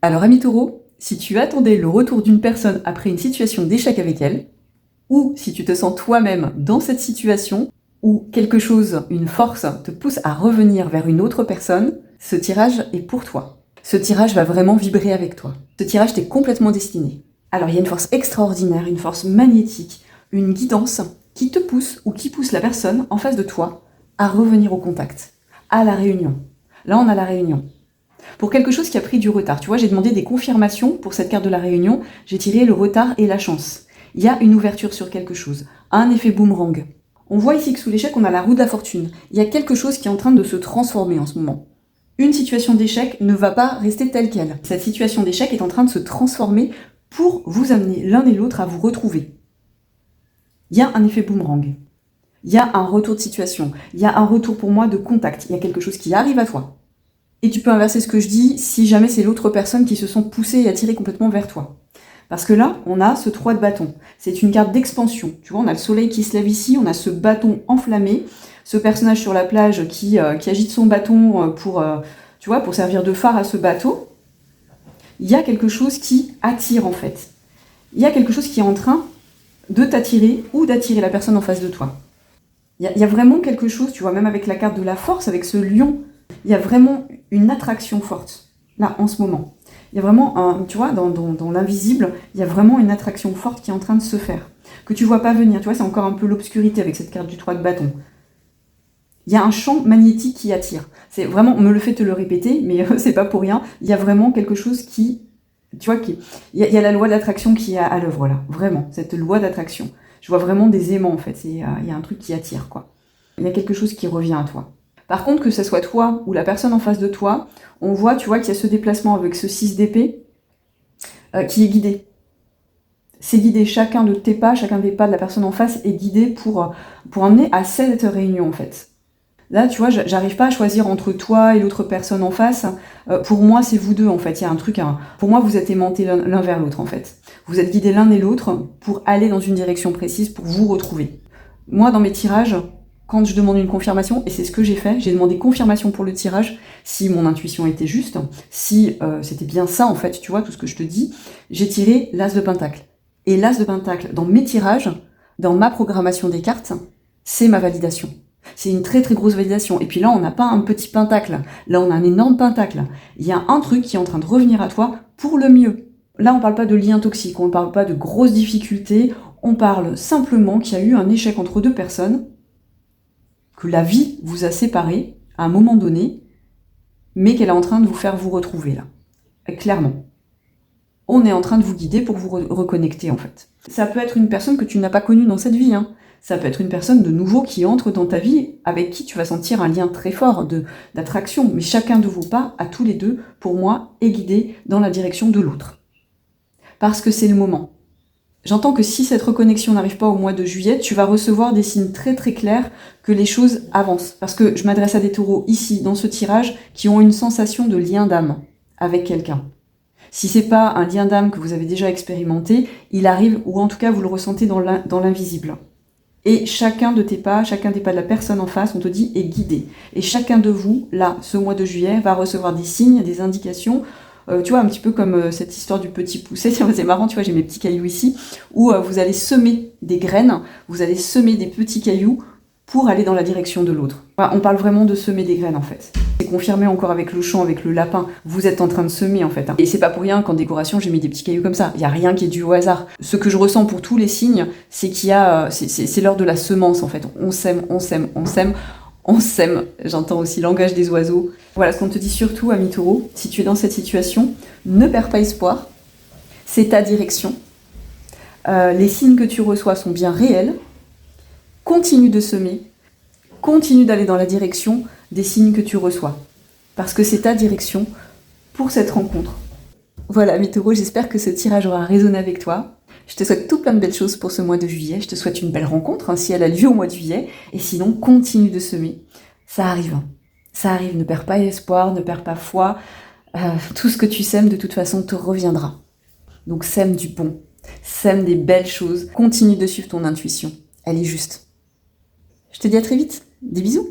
Alors ami Taureau, si tu attendais le retour d'une personne après une situation d'échec avec elle, ou si tu te sens toi-même dans cette situation, où quelque chose, une force, te pousse à revenir vers une autre personne, ce tirage est pour toi. Ce tirage va vraiment vibrer avec toi. Ce tirage t'est complètement destiné. Alors il y a une force extraordinaire, une force magnétique, une guidance qui te pousse ou qui pousse la personne en face de toi à revenir au contact, à la réunion. Là on a la réunion. Pour quelque chose qui a pris du retard, tu vois, j'ai demandé des confirmations pour cette carte de la réunion, j'ai tiré le retard et la chance. Il y a une ouverture sur quelque chose, un effet boomerang. On voit ici que sous l'échec, on a la roue de la fortune. Il y a quelque chose qui est en train de se transformer en ce moment. Une situation d'échec ne va pas rester telle qu'elle. Cette situation d'échec est en train de se transformer pour vous amener l'un et l'autre à vous retrouver. Il y a un effet boomerang. Il y a un retour de situation. Il y a un retour pour moi de contact. Il y a quelque chose qui arrive à toi. Et tu peux inverser ce que je dis si jamais c'est l'autre personne qui se sent poussée et attirée complètement vers toi. Parce que là, on a ce 3 de bâton. C'est une carte d'expansion. Tu vois, on a le soleil qui se lève ici, on a ce bâton enflammé, ce personnage sur la plage qui agite son bâton pour servir de phare à ce bateau. Il y a quelque chose qui attire en fait. Il y a quelque chose qui est en train de t'attirer ou d'attirer la personne en face de toi. Il y a vraiment quelque chose, tu vois, même avec la carte de la force, avec ce lion, il y a vraiment une attraction forte, là, en ce moment. Il y a vraiment, tu vois, dans l'invisible, il y a vraiment une attraction forte qui est en train de se faire, que tu vois pas venir. Tu vois, c'est encore un peu l'obscurité avec cette carte du 3 de bâton. Il y a un champ magnétique qui attire. C'est vraiment, on me le fait te le répéter, mais c'est pas pour rien. Il y a vraiment quelque chose qui, tu vois, il y a la loi de l'attraction qui est à l'œuvre, là. Vraiment, cette loi d'attraction. Je vois vraiment des aimants, en fait. Il y a un truc qui attire, quoi. Il y a quelque chose qui revient à toi. Par contre, que ce soit toi ou la personne en face de toi, on voit, tu vois, qu'il y a ce déplacement avec ce 6 d'épée qui est guidé. C'est guidé, chacun de tes pas, chacun des pas de la personne en face est guidé pour emmener à cette réunion, en fait. Là, tu vois, j'arrive pas à choisir entre toi et l'autre personne en face. Pour moi, c'est vous deux, en fait. Il y a un truc, pour moi, vous êtes aimantés l'un vers l'autre, en fait. Vous êtes guidés l'un et l'autre pour aller dans une direction précise, pour vous retrouver. Moi, dans mes tirages, quand je demande une confirmation, et c'est ce que j'ai fait, j'ai demandé confirmation pour le tirage, si mon intuition était juste, si c'était bien ça, en fait, tu vois, tout ce que je te dis, j'ai tiré l'As de Pentacle. Et l'As de Pentacle, dans mes tirages, dans ma programmation des cartes, c'est ma validation. C'est une très très grosse validation. Et puis là, on n'a pas un petit pentacle, là on a un énorme pentacle. Il y a un truc qui est en train de revenir à toi pour le mieux. Là, on parle pas de lien toxique, on parle pas de grosses difficultés, on parle simplement qu'il y a eu un échec entre deux personnes, que la vie vous a séparés à un moment donné, mais qu'elle est en train de vous faire vous retrouver là. Clairement. On est en train de vous guider pour vous reconnecter en fait. Ça peut être une personne que tu n'as pas connue dans cette vie, hein. Ça peut être une personne de nouveau qui entre dans ta vie, avec qui tu vas sentir un lien très fort d'attraction, mais chacun de vos pas, à tous les deux, pour moi, est guidé dans la direction de l'autre. Parce que c'est le moment. J'entends que si cette reconnexion n'arrive pas au mois de juillet, tu vas recevoir des signes très très clairs que les choses avancent. Parce que je m'adresse à des taureaux ici, dans ce tirage, qui ont une sensation de lien d'âme avec quelqu'un. Si c'est pas un lien d'âme que vous avez déjà expérimenté, il arrive, ou en tout cas vous le ressentez dans l'invisible. Et chacun de tes pas, chacun des pas de la personne en face, on te dit, est guidé. Et chacun de vous, là, ce mois de juillet, va recevoir des signes, des indications, tu vois, un petit peu comme cette histoire du petit poussé, c'est marrant, tu vois, j'ai mes petits cailloux ici, où vous allez semer des graines, vous allez semer des petits cailloux pour aller dans la direction de l'autre. Enfin, on parle vraiment de semer des graines, en fait. C'est confirmé encore avec le champ, avec le lapin, vous êtes en train de semer, en fait. Et c'est pas pour rien qu'en décoration, j'ai mis des petits cailloux comme ça. Il y a rien qui est dû au hasard. Ce que je ressens pour tous les signes, c'est qu'il y a... c'est l'heure de la semence, en fait. On sème, on sème, on sème. On sème, j'entends aussi le langage des oiseaux. Voilà, ce qu'on te dit surtout, ami Taureau, si tu es dans cette situation, ne perds pas espoir, c'est ta direction. Les signes que tu reçois sont bien réels. Continue de semer, continue d'aller dans la direction des signes que tu reçois. Parce que c'est ta direction pour cette rencontre. Voilà, ami Taureau, j'espère que ce tirage aura résonné avec toi. Je te souhaite tout plein de belles choses pour ce mois de juillet. Je te souhaite une belle rencontre, hein, si elle a lieu au mois de juillet. Et sinon, continue de semer. Ça arrive. Ça arrive. Ne perds pas espoir, ne perds pas foi. Tout ce que tu sèmes, de toute façon, te reviendra. Donc, sème du bon. Sème des belles choses. Continue de suivre ton intuition. Elle est juste. Je te dis à très vite. Des bisous.